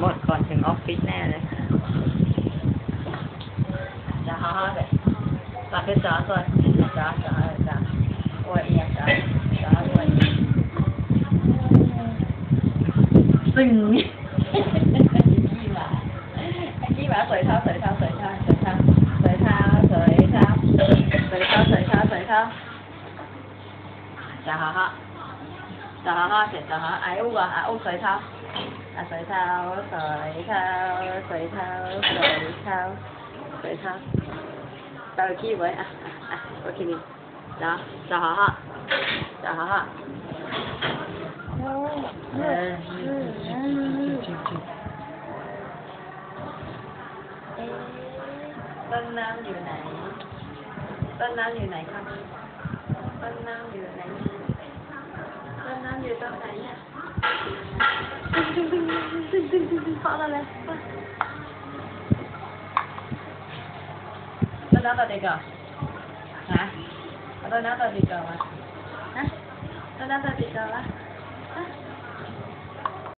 หมดก่อนถึงออฟฟิศแน่เลยจะฮ่าฮ่าเลยปากเป็นจ๋าก่อนจ๋าโอ้ยเนี่ยจ๋าโอ้ยซึ่งขี้หมาสวยเท้าจะฮ่าฮ่าเสร็จจะฮ่าไอ้อู้สวยเท้าสวยเท้าตาขี้ไว้โอเคนี่จะฮ่าฮ่าต้นน้ำอยู่ไหนครับต้นน้ำอยู่ตรงไหนเนี่ยเพราะอะไรต้นน้ำตัวเด็กเหรอฮะต้นน้ำตัวเด็กเหรอวะต้นน้ำตัวเด็กเหรอวะ